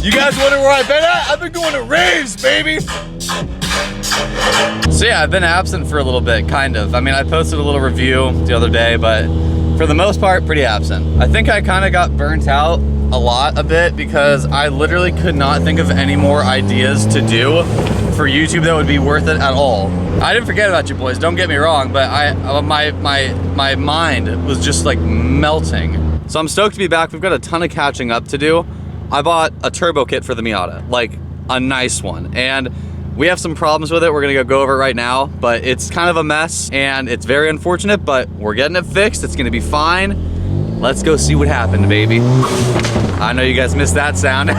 You guys wonder where I've been at? I've been going to raves, baby. So yeah, I've been absent for a little bit, kind of. I mean, I posted a little review the other day, but for the most part, pretty absent. I think I kind of got burnt out a bit because I literally could not think of any more ideas to do for YouTube that would be worth it at all. I didn't forget about you boys, don't get me wrong, but my mind was just like melting. So I'm stoked to be back. We've got a ton of catching up to do. I bought a turbo kit for the Miata, like a nice one, and we have some problems with it. We're gonna go over it right now, but it's kind of a mess and it's very unfortunate, but we're getting it fixed. It's gonna be fine. Let's go see what happened, baby. I know you guys missed that sound.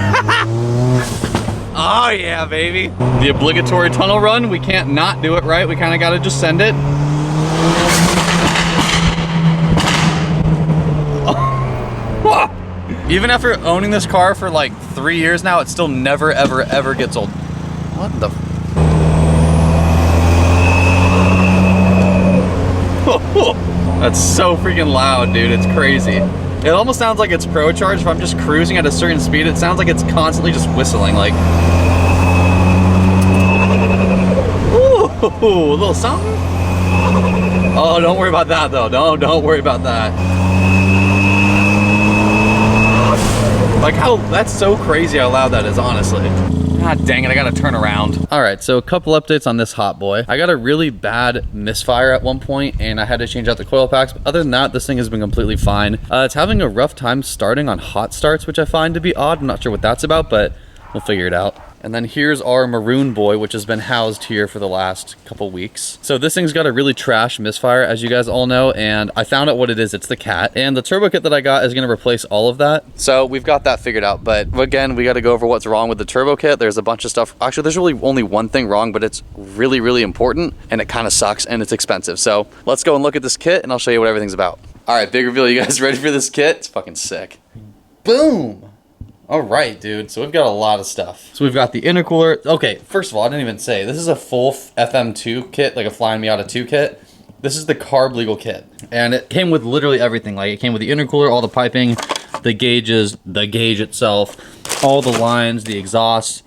Oh yeah, baby. The obligatory tunnel run. We can't not do it, right? We kind of gotta just send it. Even after owning this car for like 3 years now, it still never, ever, ever gets old. What the? That's so freaking loud, dude. It's crazy. It almost sounds like it's pro charge. If I'm just cruising at a certain speed, it sounds like it's constantly just whistling, like. Ooh, a little something. Oh, don't worry about that though. Don't worry about that. Like how, that's so crazy how loud that is, honestly. God dang it, I gotta turn around. All right, so a couple updates on this hot boy. I got a really bad misfire at one point and I had to change out the coil packs. But other than that, this thing has been completely fine. It's having a rough time starting on hot starts, which I find to be odd. I'm not sure what that's about, but we'll figure it out. And then here's our maroon boy, which has been housed here for the last couple weeks. So this thing's got a really trash misfire, as you guys all know, and I found out what it is. It's the cat. And the turbo kit that I got is gonna replace all of that. So we've got that figured out, but again, we gotta go over what's wrong with the turbo kit. There's a bunch of stuff. Actually, there's really only one thing wrong, but it's really, really important, and it kind of sucks, and it's expensive. So let's go and look at this kit, and I'll show you what everything's about. All right, big reveal. You guys ready for this kit? It's fucking sick. Boom. All right, dude, so we've got a lot of stuff. So we've got the intercooler. Okay, first of all, I didn't even say, this is a full FM2 kit, like a Flying Miata 2 kit. This is the carb legal kit. And it came with literally everything. Like it came with the intercooler, all the piping, the gauges, the gauge itself, all the lines, the exhaust.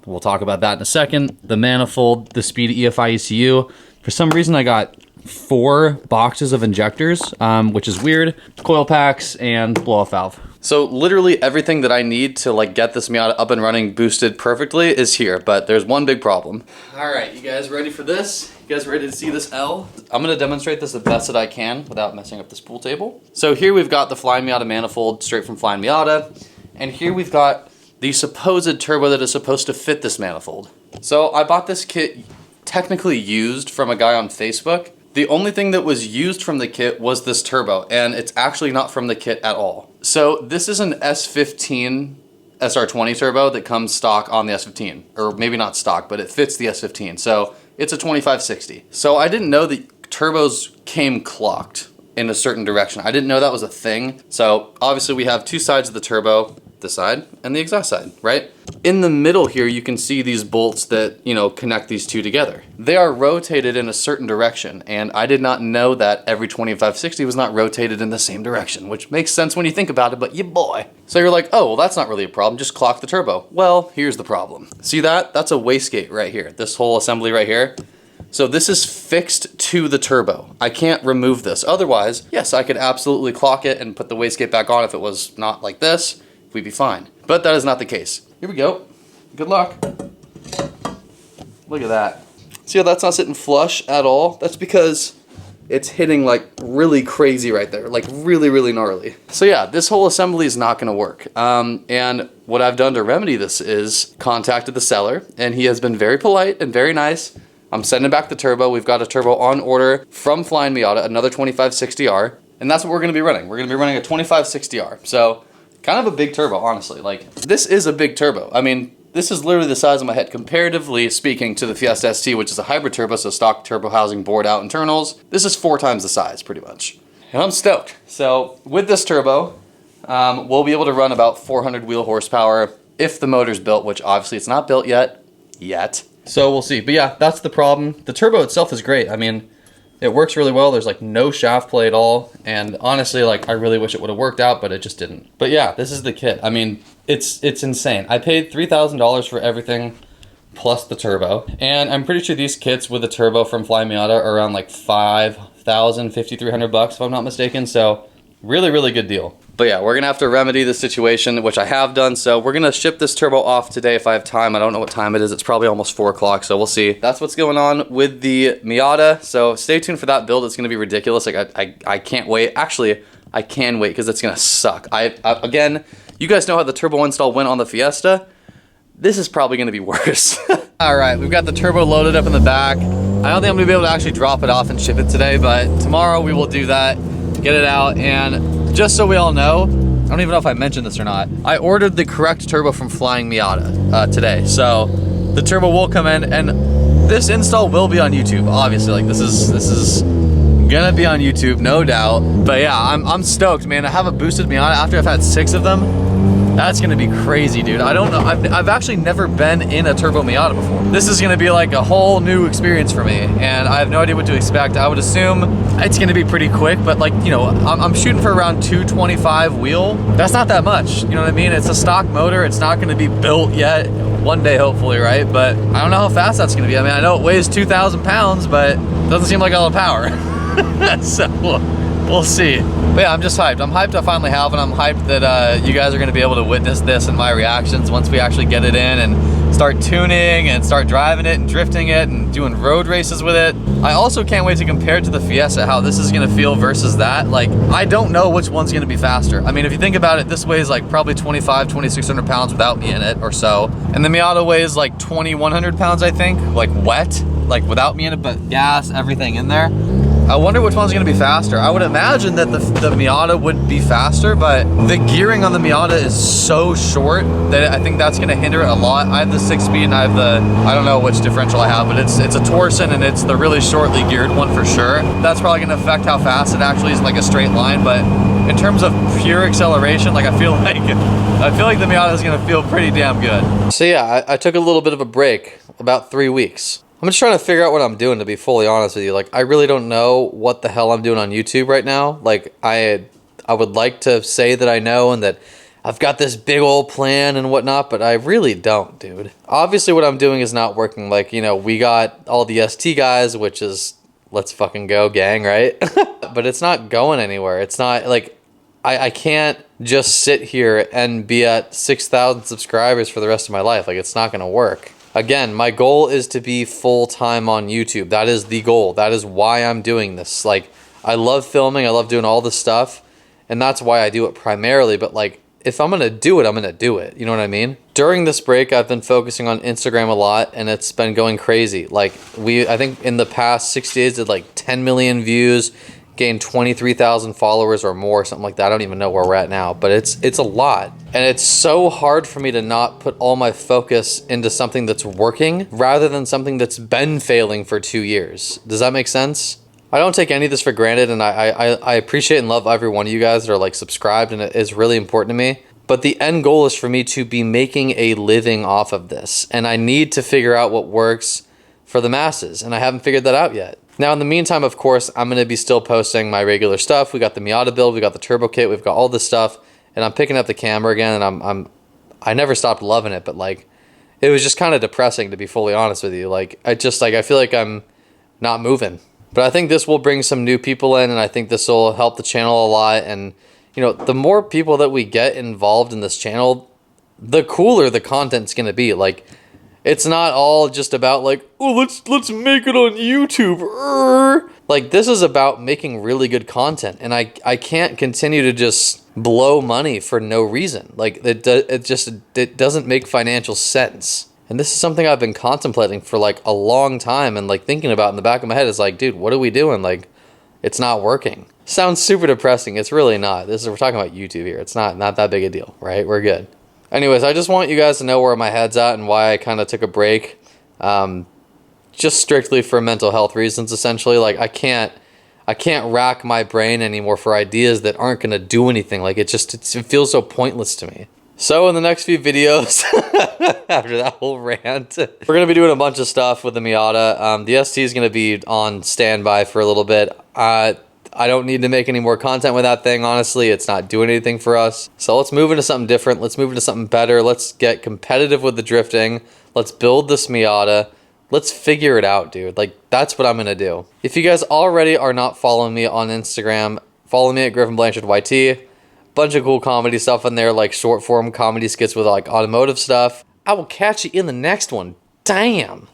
We'll talk about that in a second. The manifold, the speed EFI ECU. For some reason, I got 4 boxes of injectors, which is weird. Coil packs and blow-off valve. So literally everything that I need to like get this Miata up and running boosted perfectly is here, but there's one big problem. All right, you guys ready for this? You guys ready to see this L? I'm gonna demonstrate this the best that I can without messing up the spool table. So here we've got the Flying Miata manifold straight from Flying Miata, and here we've got the supposed turbo that is supposed to fit this manifold. So I bought this kit technically used from a guy on Facebook. The only thing that was used from the kit was this turbo, and it's actually not from the kit at all. So this is an S15 SR20 turbo that comes stock on the S15, or maybe not stock, but it fits the S15. So it's a 2560. So I didn't know that turbos came clocked in a certain direction. I didn't know that was a thing. So obviously we have 2 sides of the turbo, this side and the exhaust side, right? In the middle here, you can see these bolts that, you know, connect these two together. They are rotated in a certain direction, and I did not know that every 2560 was not rotated in the same direction, which makes sense when you think about it, but yeah, boy. So you're like, oh, well, that's not really a problem, just clock the turbo. Well, here's the problem. See that? That's a wastegate right here, this whole assembly right here. So this is fixed to the turbo. I can't remove this. Otherwise, yes, I could absolutely clock it and put the wastegate back on if it was not like this. We'd be fine. But that is not the case. Here we go. Good luck. Look at that. See how that's not sitting flush at all? That's because it's hitting like really crazy right there, like really, really gnarly. So yeah, this whole assembly is not gonna work. And what I've done to remedy this is contacted the seller, and he has been very polite and very nice. I'm sending back the turbo. We've got a turbo on order from Flying Miata, another 2560R, and that's what we're gonna be running. We're gonna be running a 2560R. So kind of a big turbo, honestly. Like, this is a big turbo. I mean, this is literally the size of my head, comparatively speaking to the Fiesta ST, which is a hybrid turbo, so stock turbo housing, bored out internals. This is 4 times the size, pretty much. And I'm stoked. So with this turbo, we'll be able to run about 400 wheel horsepower if the motor's built, which obviously it's not built yet. So we'll see. But yeah, that's the problem. The turbo itself is great. I mean, it works really well. There's like no shaft play at all. And honestly, like I really wish it would have worked out, but it just didn't. But yeah, this is the kit. I mean, It's insane. I paid $3,000 for everything plus the turbo. And I'm pretty sure these kits with the turbo from Flying Miata are around like $5,300 if I'm not mistaken. So really, really good deal. But yeah, we're gonna have to remedy the situation, which I have done. So we're gonna ship this turbo off today if I have time. I don't know what time it is. It's probably almost 4 o'clock, so we'll see. That's what's going on with the Miata. So stay tuned for that build. It's gonna be ridiculous. Like I can't wait. Actually, I can wait because it's gonna suck. Again, you guys know how the turbo install went on the Fiesta. This is probably gonna be worse. All right, we've got the turbo loaded up in the back. I don't think I'm gonna be able to actually drop it off and ship it today, but tomorrow we will do that, get it out. And just so we all know, I don't even know if I mentioned this or not, I ordered the correct turbo from Flying Miata today. So the turbo will come in, and this install will be on YouTube, obviously. Like this is gonna be on YouTube, no doubt. But yeah, I'm stoked, man. I have a boosted Miata after I've had 6 of them. That's gonna be crazy, dude. I don't know, I've actually never been in a turbo Miata before. This is gonna be like a whole new experience for me, and I have no idea what to expect. I would assume it's gonna be pretty quick, but like, you know, I'm shooting for around 225 wheel. That's not that much, you know what I mean? It's a stock motor, it's not gonna be built yet. One day, hopefully, right? But I don't know how fast that's gonna be. I mean, I know it weighs 2,000 pounds, but it doesn't seem like a lot of power. So we'll see. But yeah, I'm just hyped. I'm hyped I finally have it. I'm hyped that you guys are gonna be able to witness this and my reactions once we actually get it in and start tuning and start driving it and drifting it and doing road races with it. I also can't wait to compare it to the Fiesta, how this is gonna feel versus that. Like, I don't know which one's gonna be faster. I mean, if you think about it, this weighs like probably 2,600 pounds without me in it or so. And the Miata weighs like 2,100 pounds, I think, like wet, like without me in it, but gas, everything in there. I wonder which one's gonna be faster. I would imagine that the Miata would be faster, but the gearing on the Miata is so short that I think that's gonna hinder it a lot. I have the 6-speed and I have the, I don't know which differential I have, but it's a Torsen and it's the really shortly geared one for sure. That's probably gonna affect how fast it actually is in like a straight line, but in terms of pure acceleration, like I feel like the Miata is gonna feel pretty damn good. So yeah, I took a little bit of a break, about 3 weeks. I'm just trying to figure out what I'm doing, to be fully honest with you. Like, I really don't know what the hell I'm doing on YouTube right now. Like, I would like to say that I know and that I've got this big old plan and whatnot, but I really don't, dude. Obviously, what I'm doing is not working. Like, you know, we got all the ST guys, which is, let's fucking go, gang, right? But it's not going anywhere. It's not, like, I can't just sit here and be at 6,000 subscribers for the rest of my life. Like, it's not gonna work. Again, my goal is to be full-time on YouTube. That is the goal. That is why I'm doing this. Like, I love filming. I love doing all this stuff. And that's why I do it primarily. But, like, if I'm going to do it, I'm going to do it. You know what I mean? During this break, I've been focusing on Instagram a lot, and it's been going crazy. Like, I think in the past 60 days, did like 10 million views, gained 23,000 followers or more, something like that. I don't even know where we're at now, but it's a lot. And it's so hard for me to not put all my focus into something that's working rather than something that's been failing for 2 years. Does that make sense? I don't take any of this for granted, and I appreciate and love every one of you guys that are like subscribed, and it is really important to me. But the end goal is for me to be making a living off of this, and I need to figure out what works for the masses, and I haven't figured that out yet. Now, in the meantime, of course, I'm going to be still posting my regular stuff. We got the Miata build, we got the turbo kit, we've got all this stuff, and I'm picking up the camera again, and I never stopped loving it, but like, it was just kind of depressing, to be fully honest with you. Like, I feel like I'm not moving. But I think this will bring some new people in, and I think this will help the channel a lot. And, you know, the more people that we get involved in this channel, the cooler the content's going to be. Like, it's not all just about like, oh, let's make it on YouTube. Like, this is about making really good content, and I can't continue to just blow money for no reason. Like, it doesn't make financial sense. And this is something I've been contemplating for like a long time, and like thinking about in the back of my head is like, dude, what are we doing? Like, it's not working. Sounds super depressing. It's really not. We're talking about YouTube here. It's not that big a deal, right? We're good. Anyways, I just want you guys to know where my head's at and why I kind of took a break. Just strictly for mental health reasons, essentially. Like, I can't rack my brain anymore for ideas that aren't going to do anything. Like, it feels so pointless to me. So in the next few videos, after that whole rant, we're going to be doing a bunch of stuff with the Miata. The ST is going to be on standby for a little bit. I I don't need to make any more content with that thing, honestly. It's not doing anything for us. So let's move into something different. Let's move into something better. Let's get competitive with the drifting. Let's build this Miata. Let's figure it out, dude. Like, that's what I'm gonna do. If you guys already are not following me on Instagram, follow me at Griffin Blanchard YT. Bunch of cool comedy stuff in there, like short form comedy skits with like automotive stuff. I will catch you in the next one. Damn.